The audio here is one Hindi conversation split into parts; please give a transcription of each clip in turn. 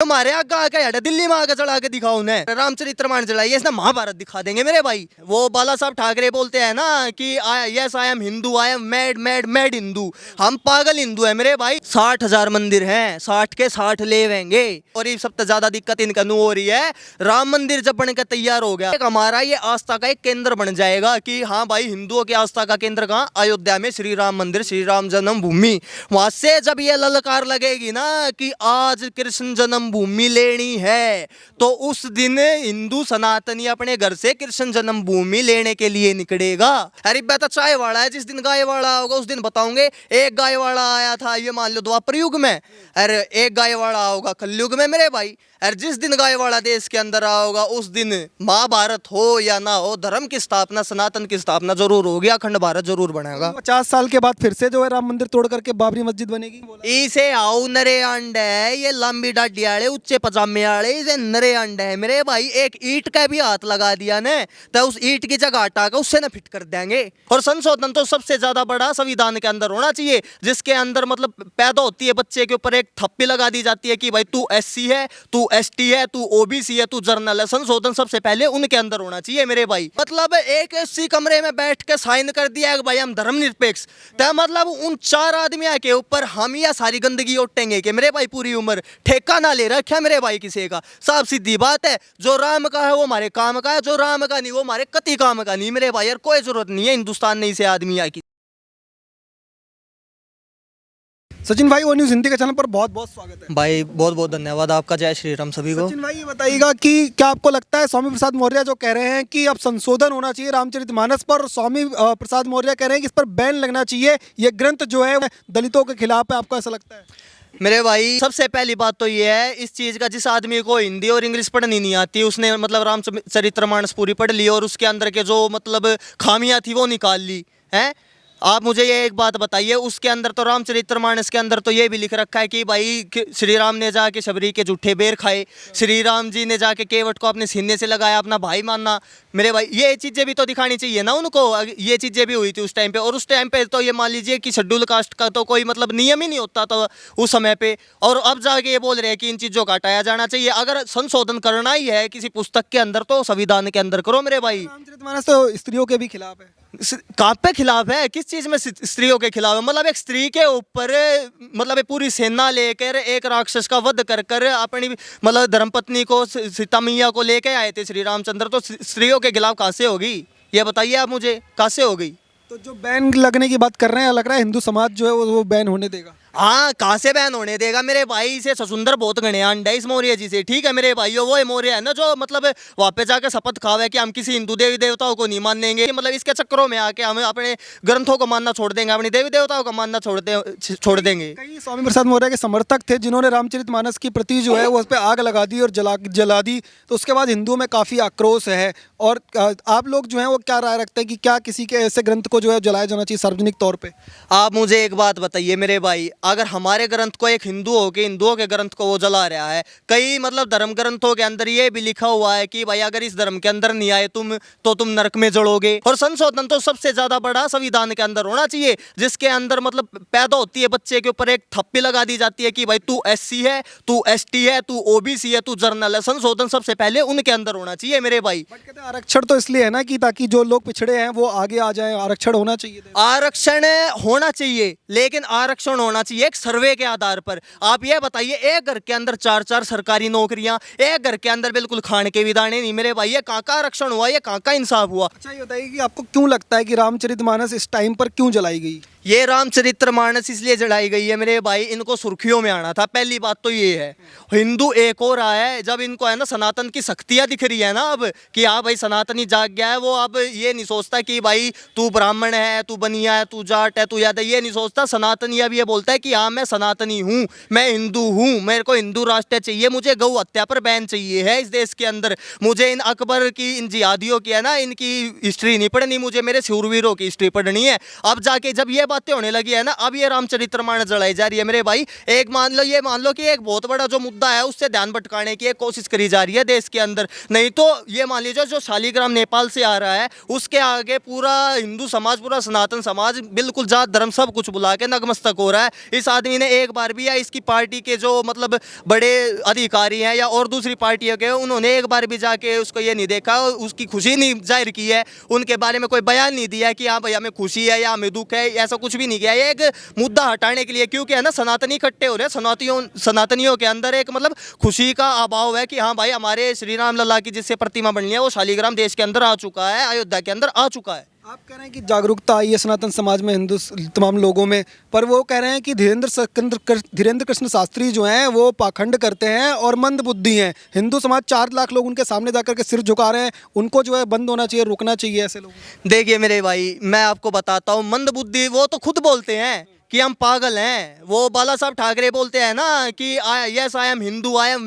हमारे आगे आके हटे दिल्ली में आके चढ़ा के दिखाओ उन्हें, रामचरितमानस चढ़ाइए, इसने महाभारत दिखा देंगे मेरे भाई। वो बाला साहब ठाकरे बोलते हैं ना कि yes I am Hindu, I am mad mad mad Hindu. हम पागल हिंदू है मेरे भाई। 60,000 मंदिर हैं, 60 के 60 ले लेंगे। और ये सबसे ज्यादा दिक्कत इनका नू हो रही है, राम मंदिर जब बन के तैयार हो गया, हमारा ये आस्था का एक केंद्र बन जाएगा कि हाँ भाई हिंदुओं की आस्था का केंद्र कहाँ, अयोध्या में श्री राम मंदिर, श्री राम जन्मभूमि। वहां से जब ये ललकार लगेगी ना कि आज कृष्ण जन्मभूमि लेनी है, तो उस दिन हिंदू सनातनी अपने घर से कृष्ण जन्मभूमि लेने के लिए निकलेगा। अरे बेटा चाय वाला है, जिस दिन गाय वाला होगा उस दिन बताऊंगे। एक गाय वाला आया था, ये मान लो द्वापर युग में, अरे एक गाय वाला होगा कलयुग में मेरे भाई। और जिस दिन गाय वाला देश के अंदर आओगा उस दिन महाभारत हो या ना हो, धर्म की स्थापना, सनातन की स्थापना जरूर होगी, अखंड भारत जरूर बनेगा। 50 साल के बाद फिर से जो है राम मंदिर तोड़ करके बाबरी मस्जिद बनेगी। इसे आओ नरे अंड है, ये लंबी डाडी आले, उच्चे पजामे आले, इसे नरे अंड है मेरे भाई। एक ईंट का भी हाथ लगा दिया ने तो उस ईंट की जगह हटा कर उससे ना फिट कर देंगे। और संशोधन तो सबसे ज्यादा बड़ा संविधान के अंदर होना चाहिए, जिसके अंदर मतलब पैदा होती है बच्चे के ऊपर एक थप्पी लगा दी जाती है कि भाई तू SC है, तू ST है, तू OBC है, तू जर्नल है। संशोधन सबसे पहले उनके अंदर होना चाहिए मेरे भाई। मतलब एक इसी कमरे में बैठ के साइन कर दिया है भाई हम धर्मनिरपेक्ष, तो मतलब उन 4 आदमियों के ऊपर हम या सारी गंदगी ओटेंगे कि मेरे भाई पूरी उम्र ठेका ना ले रखा मेरे भाई किसी का। साफ सीधी बात है, जो राम का है वो हमारे काम का है, जो राम का नहीं वो हमारे कति काम का नहीं मेरे भाई। यार कोई जरूरत नहीं है हिंदुस्तान में इसे आदमी की। सचिन भाई, वो न्यूज़ हिंदी के चैनल पर बहुत बहुत स्वागत है भाई बहुत बहुत धन्यवाद आपका, जय श्री राम सभी को। सचिन भाई ये बताइएगा कि क्या आपको लगता है स्वामी प्रसाद मौर्य जो कह रहे हैं कि अब संशोधन होना चाहिए रामचरितमानस पर, स्वामी प्रसाद मौर्य कह रहे हैं कि इस पर बैन लगना चाहिए, ये ग्रंथ जो है दलितों के खिलाफ है, आपको ऐसा लगता है? मेरे भाई सबसे पहली बात तो ये है, इस चीज का जिस आदमी को हिंदी और इंग्लिश पढ़नी नहीं आती उसने मतलब रामचरितमानस पूरी पढ़ ली और उसके अंदर के जो मतलब खामियां थी वो निकाल ली है। आप मुझे ये एक बात बताइए, उसके अंदर तो रामचरितमानस के अंदर तो ये भी लिख रखा है कि भाई श्री राम ने जाके शबरी के झूठे बेर खाए, श्री राम जी ने जाके केवट को अपने सीने से लगाया, अपना भाई मानना। मेरे भाई ये चीज़ें भी तो दिखानी चाहिए ना उनको, ये चीज़ें भी हुई थी उस टाइम पे। और उस टाइम पे तो ये मान लीजिए कि शेड्यूल कास्ट का तो कोई मतलब नियम ही नहीं होता था उस समय पे, और अब जाके ये बोल रहे हैं कि इन चीज़ों को हटाया जाना चाहिए। अगर संशोधन करना ही है किसी पुस्तक के अंदर तो संविधान के अंदर करो मेरे भाई। रामचरितमानस तो स्त्रियों के भी खिलाफ है। कहाँ पे खिलाफ है, किस चीज में स्त्रियों के खिलाफ है? मतलब एक स्त्री के ऊपर मतलब पूरी सेना लेकर एक राक्षस का वध कर कर अपनी मतलब धर्मपत्नी को, सीता मैया को लेके आए थे श्री रामचंद्र, तो स्त्रियों के खिलाफ कहाँ से होगी ये बताइए आप मुझे, कहाँ से हो गई? तो जो बैन लगने की बात कर रहे हैं, लग रहा है हिंदू समाज जो है वो बैन होने देगा। हाँ कहाँ से बैन होने देगा मेरे भाई, से ससुंदर बहुत गणे अंडा इस मौर्य जी से, ठीक है मेरे भाइयों। वो मौर्य है ना जो मतलब वहाँ पे जाकर शपथ खावे कि हम किसी हिंदू देवी देवताओं को नहीं मानेंगे, मतलब इसके चक्करों में आके हम अपने ग्रंथों को मानना छोड़ देंगे, अपनी देवी देवताओं को मानना छोड़ देंगे। कई स्वामी प्रसाद मौर्य के समर्थक थे जिन्होंने रामचरितमानस की प्रति जो है वो उस पर आग लगा दी और जला दी, तो उसके बाद हिंदुओं में काफ़ी आक्रोश है। और आप लोग जो हैं वो क्या राय रखते हैं कि क्या किसी के ऐसे ग्रंथ को जो है जलाया जाना चाहिए सार्वजनिक तौर पे? आप मुझे एक बात बताइए मेरे भाई, अगर हमारे ग्रंथ को एक हिंदू हो के हिंदुओं के ग्रंथ को वो जला रहा है, कई मतलब धर्म ग्रंथों के अंदर ये भी लिखा हुआ है कि भाई अगर इस धर्म के अंदर नहीं आए तुम तो तुम नरक में जलोगे। और संशोधन तो सबसे ज्यादा बड़ा संविधान के अंदर होना चाहिए, जिसके अंदर मतलब पैदा होती है बच्चे के ऊपर एक थप्पी लगा दी जाती है कि भाई तू SC है, तू ST है, तू OBC है, तू जर्नल है। संशोधन सबसे पहले उनके अंदर होना चाहिए मेरे भाई। आरक्षण तो इसलिए है ना कि ताकि जो लोग पिछड़े हैं वो आगे आ जाए, आरक्षण होना चाहिए। आरक्षण होना चाहिए, लेकिन आरक्षण होना चाहिए एक सर्वे के आधार पर। आप ये बताइए, एक घर के अंदर 4-4 सरकारी नौकरियां, एक घर के अंदर बिल्कुल खाने के भी दाने नहीं मेरे भाई, ये कहाँ का आरक्षण हुआ, ये कहाँ का इंसाफ हुआ? अच्छा ये बताइए कि आपको क्यों लगता है कि रामचरितमानस इस टाइम पर क्यों जलाई गई? ये रामचरितमानस इसलिए जलाई गई है मेरे भाई, इनको सुर्खियों में आना था, पहली बात तो ये है। हिंदू एक और आया है, जब इनको है ना सनातन की शक्तियाँ दिख रही है ना अब कि हाँ भाई सनातनी जाग गया है, वो अब ये नहीं सोचता कि भाई तू ब्राह्मण है, तू बनिया है, तू जाट है, तू यादव, ये नहीं सोचता। सनातनी अब ये बोलता है कि हाँ मैं सनातनी हूँ, मैं हिंदू हूँ, मेरे को हिंदू राष्ट्र चाहिए, मुझे गौ हत्या पर बैन चाहिए है इस देश के अंदर, मुझे इन अकबर की, इन जिहादियों की है ना इनकी हिस्ट्री नहीं पढ़नी, मुझे मेरे शूरवीरों की हिस्ट्री पढ़नी है। अब जाके जब ये बातें होने लगी है ना, अब ये रामचरितमानस जलाई जा रही है मेरे भाई। एक मान लो कि एक बहुत बड़ा जो मुद्दा है उससे ध्यान भटकाने की एक कोशिश करी जा रही है देश के अंदर। नहीं तो ये मान लीजिए जो शालिग्राम नेपाल से आ रहा है उसके आगे पूरा हिंदू समाज, पूरा सनातन समाज बिल्कुल जात धर्म सब कुछ बुला के नतमस्तक हो रहा है। इस आदमी ने एक बार भी, या इसकी पार्टी के जो मतलब बड़े अधिकारी हैं या और दूसरी पार्टियों के, उन्होंने एक बार भी जाके उसको ये नहीं देखा, उसकी खुशी नहीं जाहिर की है, उनके बारे में कोई बयान नहीं दिया कि हाँ भाई हमें खुशी है या हमें दुख है, ऐसा कुछ भी नहीं किया। ये एक मुद्दा हटाने के लिए, क्योंकि है ना सनातनी इकट्ठे हो रहे हैं, सनातनियों के अंदर एक मतलब खुशी का अभाव है कि हाँ भाई हमारे श्री राम लला की जिससे प्रतिमा बननी है वो शालिग्राम देश के अंदर आ चुका है, अयोध्या के अंदर आ चुका है। आप कह रहे हैं कि जागरूकता आई है सनातन समाज में, हिंदू तमाम लोगों में, पर वो कह रहे हैं कि धीरेन्द्र कृष्ण शास्त्री जो हैं वो पाखंड करते हैं और मंद बुद्धि हैं। हिंदू समाज 4 लाख लोग उनके सामने जाकर के सिर झुका रहे हैं, उनको जो है बंद होना चाहिए, रुकना चाहिए ऐसे लोग। देखिए मेरे भाई, मैं आपको बताता हूँ, मंद बुद्धि वो तो खुद बोलते हैं कि हम पागल हैं। वो बाला साहब ठाकरे बोलते हैं ना कि yes I am Hindu, I am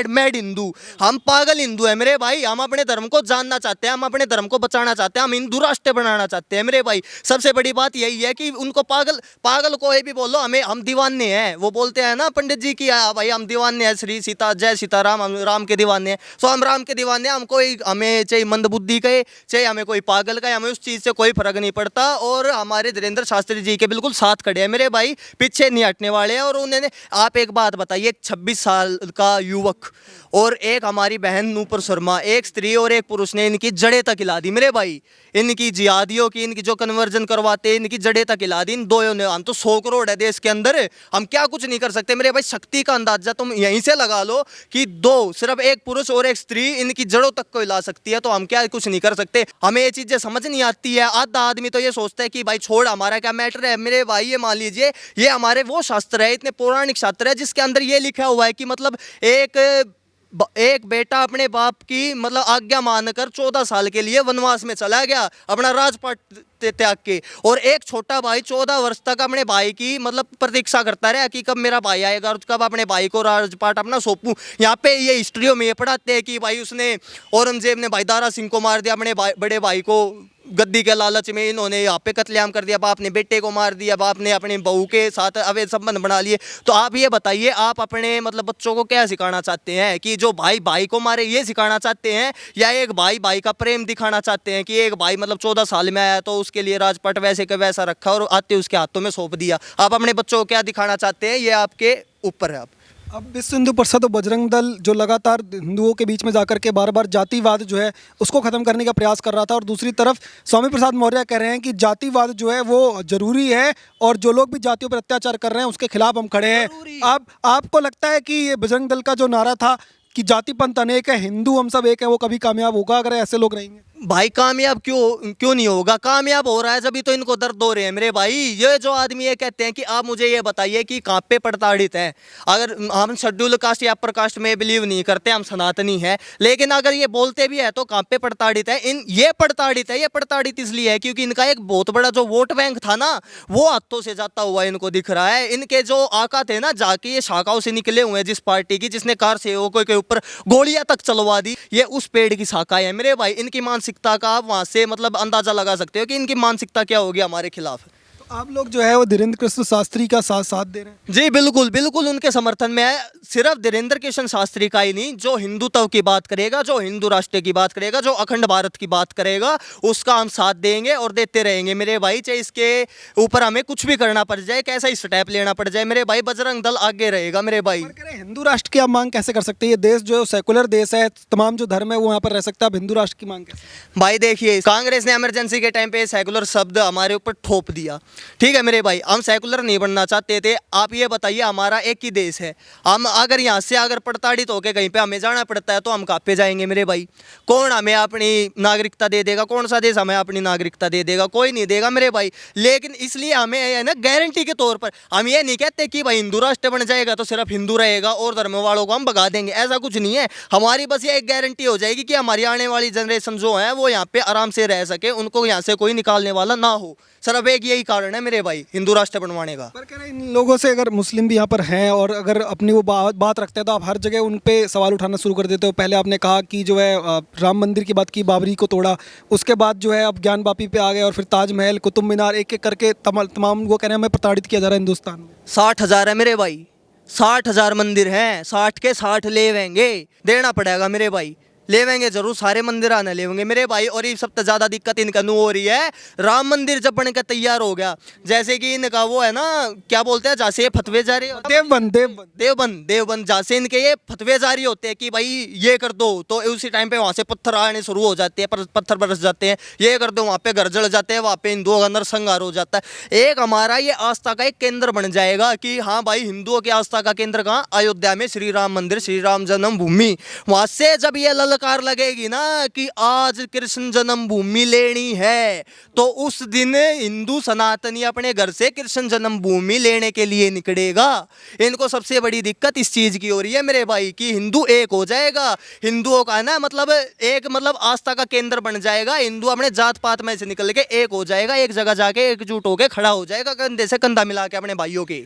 mad Hindu. हम पागल हिंदू है मेरे भाई। हम अपने धर्म को जानना चाहते हैं, हम अपने धर्म को बचाना चाहते हैं, हम हिंदू राष्ट्र बनाना चाहते हैं मेरे भाई। सबसे बड़ी बात यही है कि उनको पागल कोई भी बोलो, हमें हम दीवाने हैं। वो बोलते हैं ना पंडित जी की भाई हम दीवाने हैं, श्री सीता जय सीताराम, हम राम के दीवाने हैं। तो हम राम के दीवाने हैं, हम कोई हमें चाहे मंद बुद्धि कहे चाहे हमें कोई पागल कहे, हमें उस चीज़ से कोई फर्क नहीं पड़ता। और हमारे धीरेन्द्र शास्त्री जी के बिल्कुल साथ खड़े है मेरे भाई, पीछे नहीं हटने वाले हैं। और उन्होंने, आप एक बात बताइए, एक 26 साल का युवक और एक हमारी बहन नूपुर शर्मा, एक स्त्री और एक पुरुष ने इनकी जड़ें तक हिला दी मेरे भाई। इनकी जिहादियों की, इनकी जो कन्वर्जन करवाते इनकी जड़ें तक हिला दी इन दोनों ने। हम तो 100 करोड़ है देश के अंदर, हम क्या कुछ नहीं कर सकते मेरे भाई। शक्ति का अंदाजा तुम यहीं से लगा लो कि सिर्फ एक पुरुष और एक स्त्री इनकी जड़ों तक को हिला सकती है, तो हम क्या कुछ नहीं कर सकते। हमें ये चीजें समझ नहीं आती है। आधा आदमी तो ये सोचता है कि भाई छोड़, हमारा क्या मैटर है मेरे भाई। ये मान लीजिए ये हमारे वो शास्त्र है, इतने पौराणिक शास्त्र है जिसके अंदर ये लिखा हुआ है कि मतलब एक बेटा अपने बाप की मतलब आज्ञा मानकर 14 साल के लिए वनवास में चला गया अपना राजपाट त्याग के, और एक छोटा भाई 14 वर्ष तक अपने भाई की मतलब प्रतीक्षा करता रहा कि कब मेरा भाई आएगा और कब अपने भाई को राजपाट अपना सौंपूं। यहाँ पे ये हिस्ट्रियों में ये पढ़ाते हैं कि भाई उसने, औरंगजेब ने भाई दारा सिंह को मार दिया, अपने बड़े भाई को गद्दी के लालच में इन्होंने यहाँ पे कत्लेआम कर दिया, बाप ने बेटे को मार दिया, बाप ने अपने बहू के साथ अवैध संबंध बना लिए। तो आप ये बताइए, आप अपने मतलब बच्चों को क्या सिखाना चाहते हैं कि जो भाई भाई को मारे ये सिखाना चाहते हैं, या एक भाई भाई का प्रेम दिखाना चाहते हैं कि एक भाई मतलब 14 साल में आया तो उसके लिए राजपाट वैसे का वैसा रखा और आते उसके हाथों में सौंप दिया। आप अपने बच्चों को क्या दिखाना चाहते हैं, ये आपके ऊपर है। अब विश्व हिंदू परिषद और बजरंग दल जो लगातार हिंदुओं के बीच में जाकर के बार बार जातिवाद जो है उसको ख़त्म करने का प्रयास कर रहा था, और दूसरी तरफ स्वामी प्रसाद मौर्य कह रहे हैं कि जातिवाद जो है वो जरूरी है और जो लोग भी जातियों पर अत्याचार कर रहे हैं उसके खिलाफ हम खड़े हैं। आपको लगता है कि ये बजरंग दल का जो नारा था कि जाति पंथ अनेक है, हिंदू हम सब एक है, वो कभी कामयाब होगा अगर ऐसे लोग रहेंगे? भाई कामयाब क्यों नहीं होगा? कामयाब हो रहा है जब तो इनको दर्द हो रहे हैं मेरे भाई। ये जो आदमी ये कहते हैं कि आप मुझे ये बताइए कि कहाँ पे प्रताड़ित है। अगर हम शेड्यूल कास्ट या अपर कास्ट में बिलीव नहीं करते, हम सनातनी हैं, लेकिन अगर ये बोलते भी है तो कहाँ पे प्रताड़ित है? ये प्रताड़ित इसलिए है क्योंकि इनका एक बहुत बड़ा जो वोट बैंक था ना, वो हाथों से जाता हुआ इनको दिख रहा है। इनके जो आका थे ना, जाके ये शाखाओं से निकले हुए हैं जिस पार्टी की, जिसने कार सेवकों के ऊपर गोलियां तक चलवा दी, ये उस पेड़ की शाखा है मेरे भाई। इनकी मानसिकता का आप वहां से मतलब अंदाजा लगा सकते हो कि इनकी मानसिकता क्या होगी हमारे खिलाफ। तो आप लोग जो है वो धीरेन्द्र कृष्ण शास्त्री का साथ दे रहे हैं? जी बिल्कुल उनके समर्थन में है। सिर्फ धीरेन्द्र कृष्ण शास्त्री का ही नहीं, जो हिंदुत्व की बात करेगा, जो हिंदू राष्ट्र की बात करेगा, जो अखंड भारत की बात करेगा, उसका हम साथ देंगे और देते रहेंगे मेरे भाई। चाहे इसके ऊपर हमें कुछ भी करना पड़ जाए, कैसा ही स्टेप लेना पड़ जाए मेरे भाई, बजरंग दल आगे रहेगा मेरे भाई। हिंदू राष्ट्र की आप मांग कैसे कर सकते हैं? ये देश जो है सेकुलर देश है, तमाम जो धर्म है वो यहाँ पर रह सकता है, हिंदू राष्ट्र की मांग कैसे? भाई देखिए, कांग्रेस ने इमरजेंसी के टाइम पे सेकुलर शब्द हमारे ऊपर थोप दिया, ठीक है मेरे भाई। हम सेकुलर नहीं बनना चाहते थे। आप ये बताइए, हमारा एक ही देश है, हम अगर यहाँ से अगर प्रताड़ित होकर कहीं पे हमें जाना पड़ता है तो हम कहाँ पे जाएंगे मेरे भाई? कौन हमें अपनी नागरिकता दे देगा? कौन सा देश हमें अपनी नागरिकता दे देगा? कोई नहीं देगा मेरे भाई। लेकिन इसलिए हमें है ना गारंटी के तौर पर हम ये नहीं कहते कि भाई हिंदू राष्ट्र बन जाएगा तो सिर्फ हिंदू रहेगा और धर्म वालों को हम भगा देंगे, ऐसा कुछ नहीं है। हमारी बस ये एक गारंटी हो जाएगी कि हमारी आने वाली जनरेशन जो है वो यहाँ पे आराम से रह सके, उनको यहाँ से कोई निकालने वाला ना हो। सिर्फ एक यही कारण कारण है मेरे भाई हिंदू राष्ट्र बनवाने का। पर कह रहे हैं इन लोगों से अगर मुस्लिम भी यहाँ पर हैं और अगर अपनी वो बात रखते हैं तो आप हर जगह उन पे सवाल उठाना शुरू कर देते हो। पहले आपने कहा कि जो है राम मंदिर की बात की, बाबरी को तोड़ा, उसके बाद जो है अब ज्ञान वापी पे आ गए और फिर ताजमहल, कुतुब मीनार, एक एक करके तमाम वो कह रहे हैं हमें प्रताड़ित किया जा रहा है हिंदुस्तान में। 60,000 है मेरे भाई, 60,000 मंदिर हैं, 60 के 60 लेवेंगे, देना पड़ेगा मेरे भाई, लेवेंगे जरूर, सारे मंदिर आने लेवेंगे मेरे भाई। और ये सबसे ज्यादा दिक्कत इनका नू हो रही है, राम मंदिर जब बनकर तैयार हो गया, जैसे कि इनका वो है ना, क्या बोलते हैं, जैसे ये फतवे जारी देवबंद जहाँ से इनके ये फतवे जारी होते हैं कि भाई ये कर दो, तो उसी टाइम पे वहाँ से पत्थर आने शुरू हो जाते हैं, पत्थर बरस जाते हैं, ये कर दो, वहाँ पे घर जल जाते हैं, वहाँ पे हिंदुओं का नरसंहार हो जाता है। एक हमारा ये आस्था का एक केंद्र बन जाएगा कि हाँ भाई हिंदुओं की आस्था का केंद्र कहाँ, अयोध्या में श्री राम मंदिर, श्री राम जन्मभूमि। वहाँ से जब ये ललकार लगेगी ना कि आज कृष्ण जन्मभूमि लेनी है, तो उस दिन हिंदू सनातनी अपने घर से कृष्ण जन्मभूमि लेने के लिए निकलेगा। इनको सबसे बड़ी दिक्कत इस चीज की हो रही है मेरे भाई कि हिंदू एक हो जाएगा, हिंदुओं का ना मतलब एक मतलब आस्था का केंद्र बन जाएगा, हिंदू अपने जात पात में से निकल के एक हो जाएगा, एक जगह जाके एकजुट होके खड़ा हो जाएगा, कंधे से कंधा मिला के अपने भाइयों के।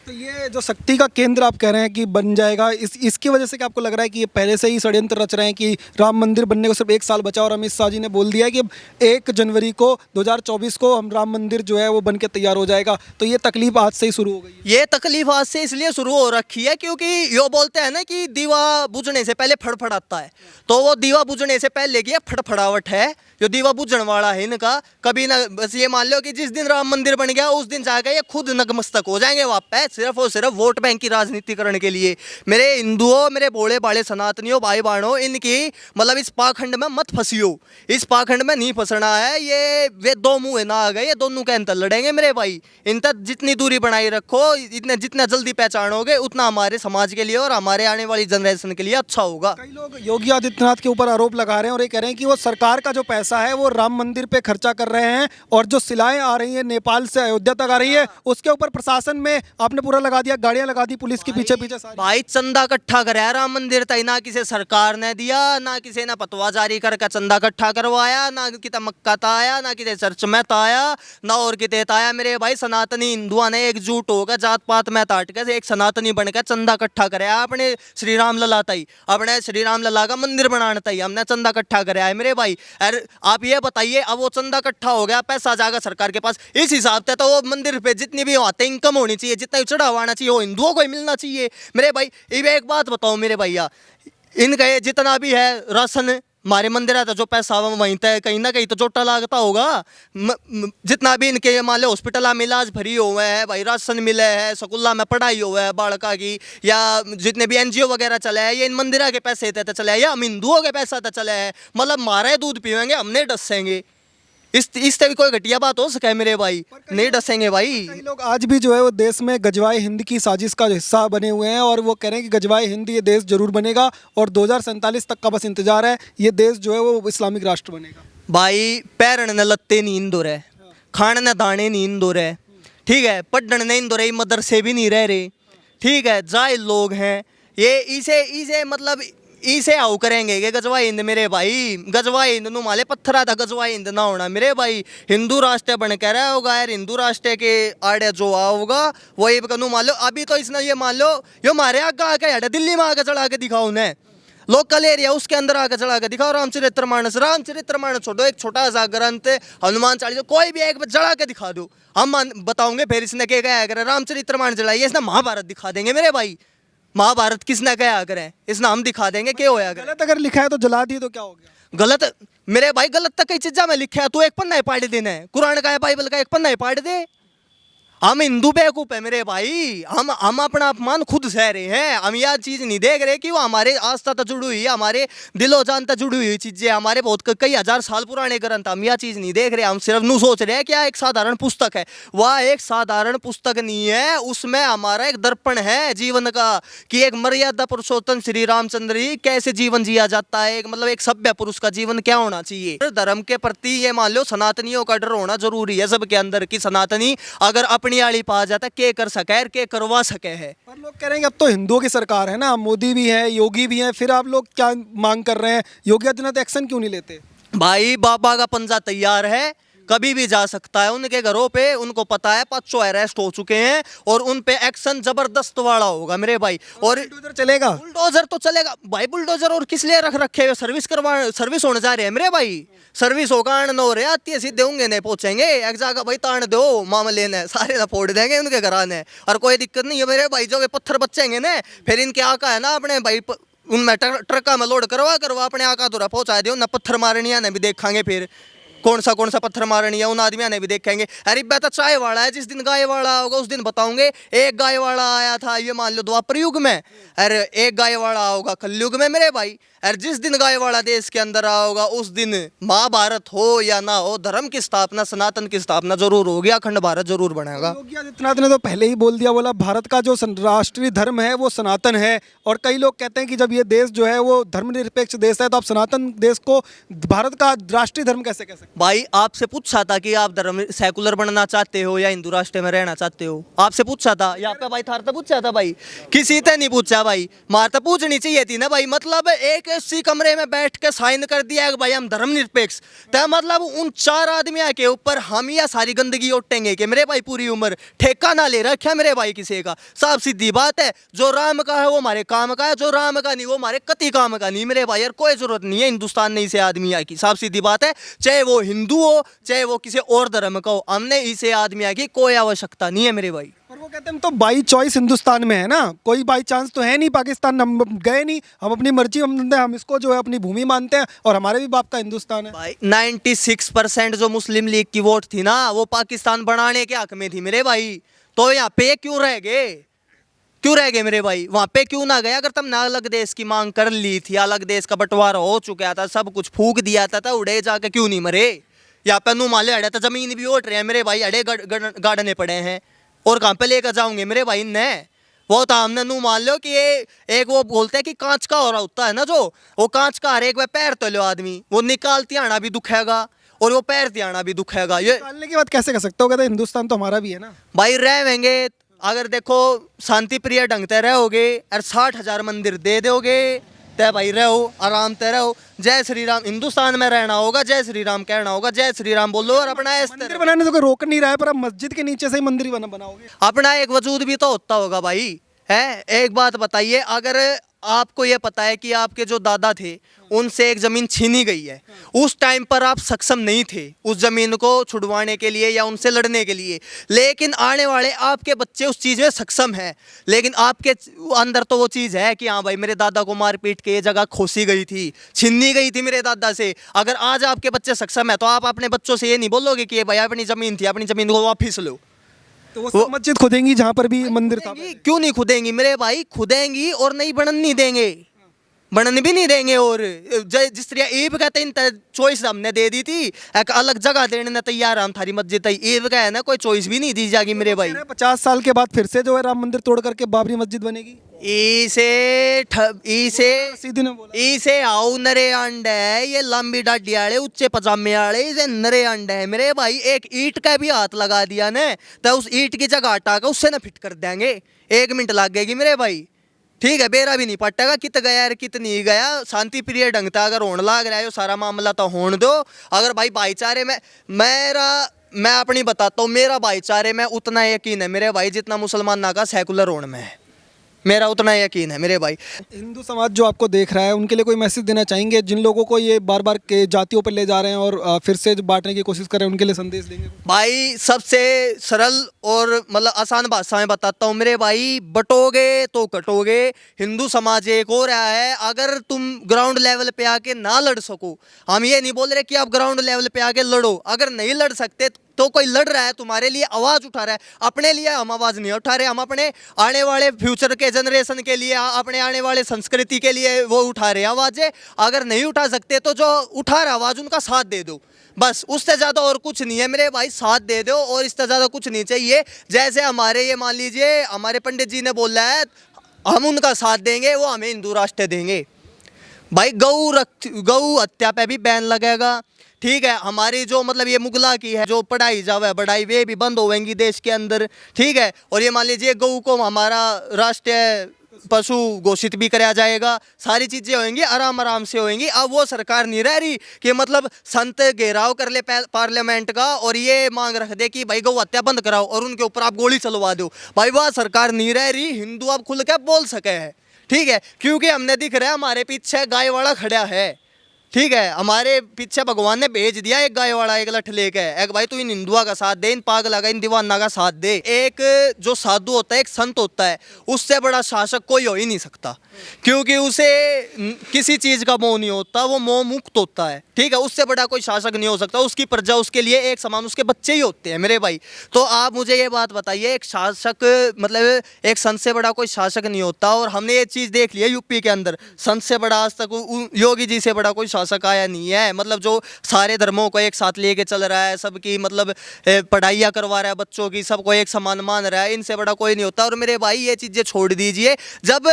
तो ये जो शक्ति का केंद्र आप कह रहे हैं कि बन जाएगा, इसकी वजह से क्या आपको लग रहा है कि ये पहले से ही षड्यंत्र रच रहे हैं कि राम मंदिर बनने को सिर्फ 1 साल बचा और अमित शाह जी ने बोल दिया है कि 1 जनवरी को 2024 को हम राम मंदिर जो है वो बन के तैयार हो जाएगा, तो ये तकलीफ आज से ही शुरू हो गई है? ये तकलीफ आज से इसलिए शुरू हो रखी है क्योंकि यो बोलते हैं ना कि दीवा बुझने से पहले फड़फड़ाता है, तो वो दीवा बुझने से पहले की फड़फड़ावट है, जो दीवा बुझने वाला है इनका, कभी ना, बस ये मान लो कि जिस दिन राम मंदिर बन गया उस दिन जाकर ये खुद नतमस्तक हो जाएंगे वापस, सिर्फ और सिर्फ वोट बैंक की राजनीति करने के लिए। मेरे हिंदुओं, मेरे भोले भाले सनातनियों, भाई बहनों, इनकी मतलब इस पाखंड में मत फंसियो, इस पाखंड में नहीं फंसना है। ये वे दो मुंह ना आ गए, ये दोनों के अंतर लड़ेंगे मेरे भाई। इन तक जितनी दूरी बनाई रखो, इतने जितना जल्दी पहचानोगे उतना हमारे समाज के लिए और हमारे आने वाली जनरेशन के लिए अच्छा होगा। कई लोग योगी आदित्यनाथ के ऊपर आरोप लगा रहे हैं और ये कह रहे हैं कि वो सरकार का जो पैसा है वो राम मंदिर पे खर्चा कर रहे हैं और जो सिलाएं आ रही हैं नेपाल से अयोध्या तक आ रही है उसके ऊपर प्रशासन में आपने पूरा लगा दिया, गाड़ियां लगा दी पुलिस के पीछे पीछे सारी। भाई चंदा इकट्ठा कराया राम मंदिर तक, ना किसी सरकार ने दिया, ना किसी ने पतवा जारी करके चंदा इकट्ठा करवाया, ना किता मक्का आया, ना किसी चर्च में आया, ना और किते आया। मेरे भाई सनातनी हिंदुआ ने एकजुट होकर जात पात में ताट के एक सनातनी बनकर चंदा इकट्ठा कराया अपने श्री राम लला तई, अपने श्री राम लला का मंदिर बनाने तई हमने चंदा इकट्ठा कराया है मेरे भाई। अरे आप ये बताइए, अब वो चंदा इकट्ठा हो गया, पैसा जाएगा सरकार के पास, इस हिसाब से तो वो मंदिर पे जितनी भी आते इनकम होनी चाहिए, जितना चढ़ावा आना चाहिए वो हिंदुओं को ही मिलना चाहिए मेरे भाई। ये एक बात बताओ मेरे भैया, इनका ये जितना भी है राशन हमारे मंदिर आता जो पैसा वहीं तय कहीं ना कहीं तो चोटा लागता होगा। जितना भी इनके मान लो हॉस्पिटल में इलाज भरी हुए है भाई, राशन मिले है, स्कूल में पढ़ाई हुआ है बालका की, या जितने भी एनजीओ वगैरह चले हैं ये इन मंदिरा के पैसे देते चले हैं, या हम हिंदुओं के पैसा तो चले हैं, मतलब हमारे दूध पीवेंगे हमने डसेंगे, इस तरह कोई घटिया बात हो सके मेरे भाई, नहीं डसेंगे भाई। कई लोग आज भी जो है वो देश में गजवाए हिंद की साजिश का हिस्सा बने हुए हैं और वो कह रहे हैं कि गजवाए हिंद ये देश जरूर बनेगा और 2047 तक का बस इंतजार है, ये देश जो है वो इस्लामिक राष्ट्र बनेगा। भाई पैरण न लत्ते नींद हो रहे, खाने न दाने नींद हो रहे, ठीक है, पढ़ने नींद हो रही, मदरसे भी नहीं रह रहे, ठीक है, जाहिल लोग हैं ये, इसे मतलब इसे आओ करेंगे कि गजवा हिंद मेरे भाई, गजवा हिंद नु माले पत्थरा था, गजवा हिंद ना होना मेरे भाई। हिंदू राष्ट्र बन के रहा होगा यार, हिंदू राष्ट्र के आड़े जो होगा वही कनू मान लो। अभी तो इसने ये मान लो यो मारे आगे आके हटे, दिल्ली में आके चढ़ा के दिखाओ उन्हें, लोकल एरिया उसके अंदर आके चढ़ा के दिखाओ रामचरितमानस छोड़ो, एक छोटा सा ग्रंथ हनुमान चालीसा कोई भी एक चढ़ा के दिखा दो, हम बताओगे फिर इसने क्या कहा अगर रामचरितमानस चढ़ाइए, इसने महाभारत दिखा देंगे मेरे भाई। महाभारत किसने कहा करें, इसने हम दिखा देंगे क्या होया। गलत अगर लिखा है तो जला दिए तो क्या हो गया? गलत मेरे भाई, गलत तक कई चीजा में लिखा है, तू एक पन्ना ही पाड़ देना है, कुरान का है, बाइबल का एक पन्ना ही पाड़ दे। हम हिंदू बेवकूफ है मेरे भाई, हम अपना अपमान खुद सह रहे हैं, हम यह चीज नहीं देख रहे कि वो हमारे आस्था तक जुड़ी हुई है, हमारे दिलो जान तक जुड़ी हुई चीजें, हमारे बहुत कई हजार साल पुराने ग्रंथ, हम यह चीज नहीं देख रहे। हम सिर्फ नू सोच रहे हैं क्या एक साधारण पुस्तक है, वह एक साधारण पुस्तक नहीं है, उसमें हमारा एक दर्पण है जीवन का कि एक मर्यादा पुरुषोत्तम श्री रामचंद्र जी कैसे जीवन जिया जाता है, एक मतलब एक सभ्य पुरुष का जीवन क्या होना चाहिए। धर्म के प्रति ये मान लो सनातनियों का डर होना जरूरी है सबके अंदर, की सनातनी अगर अपनी आड़ी पा जाता के कर सके, के करवा सके है। पर लोग कह रहे हैं अब तो हिंदुओं की सरकार है ना, मोदी भी है, योगी भी है, फिर आप लोग क्या मांग कर रहे हैं, योगी आदित्यनाथ एक्शन क्यों नहीं लेते? भाई बाबा का पंजा तैयार है, कभी भी जा सकता है उनके घरों पे। उनको पता है 500 अरेस्ट हो चुके हैं और उन पे एक्शन जबरदस्त वाला होगा मेरे भाई। और बुलडोजर चलेगा? बुलडोजर तो चलेगा भाई, बुलडोजर और किस लिए रख रखे हुए, सर्विस होने जा रहे हैं मेरे भाई। सर्विस होगा न हो रहे आती है, सीधे होंगे नहीं पहुंचेंगे एक जगह भाई, तान दो मामले ने सारे ना फोड़ देंगे उनके घराने, और कोई दिक्कत नहीं है मेरे भाई। जो पत्थर बचेंगे ना फिर इनके आका है ना अपने भाई उनमें ट्रका में लोड करवा अपने आका दूरा पहुंचा दो ना, पत्थर मारनिया ने भी देखेंगे फिर कौन सा पत्थर मारनी है, उन आदमियों ने भी देखेंगे। अरे बेटा चाय वाला है, जिस दिन गाय वाला होगा उस दिन बताऊंगे। एक गाय वाला आया था ये मान लो द्वापर युग में, अरे एक गाय वाला होगा कलयुग में मेरे भाई। अरे जिस दिन गाय वाला देश के अंदर होगा उस दिन महाभारत हो या ना हो, धर्म की स्थापना सनातन की स्थापना जरूर होगी, अखंड भारत जरूर बनेगा। योगी आदित्यनाथ ने तो पहले ही बोल दिया, बोला भारत का जो राष्ट्रीय धर्म है वो सनातन है। और कई लोग कहते हैं कि जब ये देश जो है वो धर्मनिरपेक्ष देश है तो आप सनातन देश को भारत का राष्ट्रीय धर्म कैसे कह सकते हैं? भाई आपसे पूछा था कि आप धर्म सेकुलर बनना चाहते हो या हिंदू राष्ट्र में रहना चाहते हो, आपसे पूछा था या आपका भाई थार तो पूछा था भाई? किसी ने नहीं पूछा भाई, मार तो पूछनी चाहिए थी ना भाई। मतलब एक इसी कमरे में बैठ के साइन कर दिया कि भाई हम धर्मनिरपेक्ष, तो मतलब उन 4 आदमियों के ऊपर हम या सारी गंदगी ओटेंगे कि मेरे भाई पूरी उम्र ठेका ना ले रखा मेरे भाई किसी का। साफ सीधी बात है, जो राम का है वो हमारे काम का है, जो राम का नहीं वो हमारे कति काम का नहीं मेरे भाई। यार कोई जरूरत नहीं है हिंदुस्तान में इसे आदमी की, साफ सीधी बात है। चाहे वो हिंदू हो चाहे वो किसी और धर्म का हो, हमने इसे आदमी की कोई आवश्यकता नहीं है मेरे भाई। और वो कहते हैं हम तो बाई चॉइस हिंदुस्तान में है ना, कोई बाई चांस तो है नहीं, पाकिस्तान हम गए नहीं, हम अपनी मर्जी हम इसको जो है अपनी भूमि मानते हैं और हमारे भी बाप का हिंदुस्तान है। भाई 96% जो मुस्लिम लीग की वोट थी ना वो पाकिस्तान बनाने के हक में थी मेरे भाई, तो यहाँ पे क्यों रह गए, क्यों रह गए मेरे भाई? वहां पे क्यों ना गए? अगर तुमने अलग देश की मांग कर ली थी, अलग देश का बंटवारा हो चुका था, सब कुछ फूक दिया था, उड़े जाके क्यों नहीं मरे? यहाँ पे नू माले अड़े तो जमीन भी ओट रहे हैं मेरे भाई, अड़े गाड़ने पड़े हैं और कहाँ पे लेकर जाऊंगे मेरे भाई ने? वो तो हमने नू मान लो कि ये एक वो बोलते हैं कि कांच का हो रहा होता है ना, जो वो कांच का हर एक वे पैर तो लो आदमी वो निकालती आना भी दुखेगा और वो पैर दियाना भी दुखेगा। ये निकालने की बात कैसे कर सकते हो? कहते हैं हिंदुस्तान तो हमारा भी है ना भाई। रहेंगे अगर देखो शांति प्रिय ढंग से रहोगे और 60,000 मंदिर दे दोगे तय भाई रहो आराम से रहो। जय श्री राम हिंदुस्तान में रहना होगा, जय श्री राम कहना होगा, जय श्री राम बोलो और अपना मंदिर बनाने तो कोई रोक नहीं रहा है, पर आप मस्जिद के नीचे से ही मंदिर बनाओगे। अपना एक वजूद भी तो होता होगा भाई। है एक बात बताइए, अगर आपको ये पता है कि आपके जो दादा थे उनसे एक जमीन छीनी गई है, उस टाइम पर आप सक्षम नहीं थे उस जमीन को छुड़वाने के लिए या उनसे लड़ने के लिए, लेकिन आने वाले आपके बच्चे उस चीज़ में सक्षम है, लेकिन आपके अंदर तो वो चीज़ है कि हाँ भाई मेरे दादा को मार पीट के ये जगह खोसी गई थी, छीनी गई थी मेरे दादा से। अगर आज आपके बच्चे सक्षम है तो आप अपने बच्चों से ये नहीं बोलोगे कि ये भाई अपनी ज़मीन थी, अपनी ज़मीन को वापिस लो। तो वो सब मस्जिद खुदेंगी जहाँ पर भी मंदिर था? क्यों नहीं खुदेंगी मेरे भाई? खुदेंगी और नहीं बनन नहीं देंगे, बनन भी नहीं देंगे। और जिस तरह ईब कहते हैं चॉइस हमने दे दी थी, एक अलग जगह देने ने तैयार हम थारी मस्जिद ईब का है ना, कोई चॉइस भी नहीं दी जाएगी मेरे भाई। 50 साल के बाद फिर से जो है राम मंदिर तोड़ करके बाबरी मस्जिद बनेगी। इसे आओ नरे अंड है, ये लंबी डाडी वाले उच्चे पजामे वाले इसे नरे अंड है मेरे भाई। एक ईंट का भी हाथ लगा दिया ना तो उस ईंट की जगह हटा कर उससे ना फिट कर देंगे, 1 मिनट लगेगी मेरे भाई। ठीक है, बेरा भी नहीं पटेगा कित गया यार कित नहीं गया। शांति प्रिय ढंग से अगर होने लग रहा है सारा मामला तो होने दो। अगर भाई भाईचारे में मैं अपनी बताता हूँ, मेरा भाईचारे में उतना यकीन है मेरे भाई जितना मुसलमान का सेकुलर होने में है, मेरा उतना यकीन है मेरे भाई। हिंदू समाज जो आपको देख रहा है उनके लिए कोई मैसेज देना चाहेंगे, जिन लोगों को ये बार बार के जातियों पर ले जा रहे हैं और फिर से बांटने की कोशिश कर रहे हैं, उनके लिए संदेश देंगे? भाई सबसे सरल और मतलब आसान भाषा में बताता हूँ मेरे भाई, बटोगे तो कटोगे। हिंदू समाज एक हो रहा है, अगर तुम ग्राउंड लेवल पे आके ना लड़ सको, हम ये नहीं बोल रहे कि आप ग्राउंड लेवल पे आके लड़ो, अगर नहीं लड़ सकते तो कोई लड़ रहा है तुम्हारे लिए आवाज़ उठा रहा है, अपने लिए हम आवाज़ नहीं उठा रहे, हम अपने आने वाले फ्यूचर के जनरेशन के लिए, अपने आने वाले संस्कृति के लिए वो उठा रहे हैं आवाज़ें। अगर नहीं उठा सकते तो जो उठा रहा आवाज़ उनका साथ दे दो, बस उससे ज़्यादा और कुछ नहीं है मेरे भाई, साथ दे दो और इससे ज़्यादा कुछ नहीं चाहिए। जैसे हमारे ये मान लीजिए हमारे पंडित जी ने बोला है हम उनका साथ देंगे, वो हमें हिंदू राष्ट्र देंगे। भाई गऊ हत्या पे भी बैन लगेगा, ठीक है। हमारी जो मतलब ये मुगला की है जो पढ़ाई जावे बढ़ाई वे भी बंद होवेंगी देश के अंदर, ठीक है। और ये मान लीजिए गऊ को हमारा राष्ट्रीय पशु घोषित भी कराया जाएगा, सारी चीजें होंगी, आराम आराम से होंगी। अब वो सरकार नहीं रह रही कि मतलब संत घेराव कर ले पार्लियामेंट का और ये मांग रख दे कि भाई गौ हत्या बंद कराओ और उनके ऊपर आप गोली चलवा दो। भाई वह सरकार नहीं रह रही, हिंदू अब खुल के बोल सके है, ठीक है, क्योंकि हमने दिख रहा है हमारे पीछे गाय वाला खड़ा है, ठीक है, हमारे पीछे भगवान ने भेज दिया एक गाय वाला, एक लठ लेके, एक भाई तू इन हिंदुआ का साथ दे, इन पागला का, इन दीवाना का साथ दे। एक जो साधु होता है, एक संत होता है, उससे बड़ा शासक कोई हो ही नहीं सकता, क्योंकि उसे किसी चीज का मोह नहीं होता, वो मोह मुक्त होता है, ठीक है, उससे बड़ा कोई शासक नहीं हो सकता। उसकी प्रजा उसके लिए एक समान, उसके बच्चे ही होते हैं मेरे भाई। तो आप मुझे ये बात बताइए, एक शासक मतलब एक संत से बड़ा कोई शासक नहीं होता। और हमने ये चीज देख लिया यूपी के अंदर, संत से बड़ा आज तक योगी जी से बड़ा कोई शासक आया नहीं है, मतलब जो सारे धर्मों को एक साथ लेके चल रहा है, सबकी मतलब पढ़ाइयाँ करवा रहा है बच्चों की, सबको एक समान मान रहा है, इनसे बड़ा कोई नहीं होता। और मेरे भाई ये चीजें छोड़ दीजिए, जब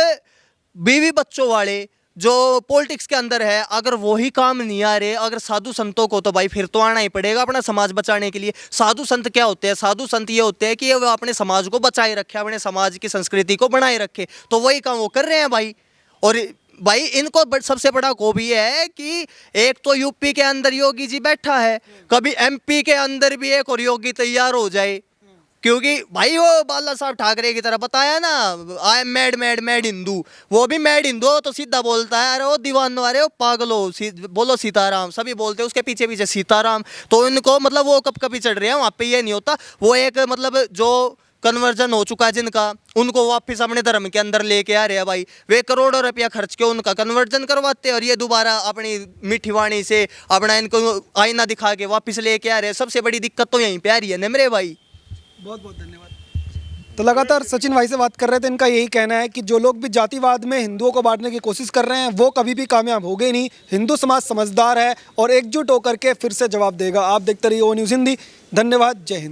बीवी बच्चों वाले जो पॉलिटिक्स के अंदर है, अगर वही काम नहीं आ रहे, अगर साधु संतों को, तो भाई फिर तो आना ही पड़ेगा अपना समाज बचाने के लिए। साधु संत क्या होते हैं? साधु संत ये होते हैं कि वो अपने समाज को बचाए रखे, अपने समाज की संस्कृति को बनाए रखे, तो वही काम वो कर रहे हैं भाई। और भाई इनको सबसे बड़ा खूब ये है कि एक तो यूपी के अंदर योगी जी बैठा है, कभी एमपी के अंदर भी एक और योगी तैयार हो जाए, क्योंकि भाई वो बाला साहब ठाकरे की तरह बताया ना, I am mad mad mad Hindu, वो भी मैड हिंदू हो तो सीधा बोलता है, अरे वो दीवानो, अरे वो पागलो, बोलो सीताराम, सभी बोलते हैं उसके पीछे पीछे सीताराम। तो इनको मतलब वो कब कभी चढ़ रहे हैं, वहाँ पे ये नहीं होता। वो एक मतलब जो कन्वर्जन हो चुका है जिनका, उनको वापस अपने धर्म के अंदर लेके आ रहे हैं भाई। वे करोड़ों रुपया खर्च के उनका कन्वर्जन करवाते हैं और ये दोबारा अपनी मीठी वाणी से अपना इनको आईना दिखा के वापस लेके आ रहे हैं। सबसे बड़ी दिक्कत तो यहीं पे आ रही है ना मेरे भाई। बहुत बहुत धन्यवाद। तो लगातार सचिन भाई से बात कर रहे थे, इनका यही कहना है कि जो लोग भी जातिवाद में हिंदुओं को बांटने की कोशिश कर रहे हैं वो कभी भी कामयाब होंगे नहीं। हिंदू समाज समझदार है और एकजुट होकर के फिर से जवाब देगा। आप देखते रहिए ओ न्यूज़ हिंदी। धन्यवाद। जय हिंद।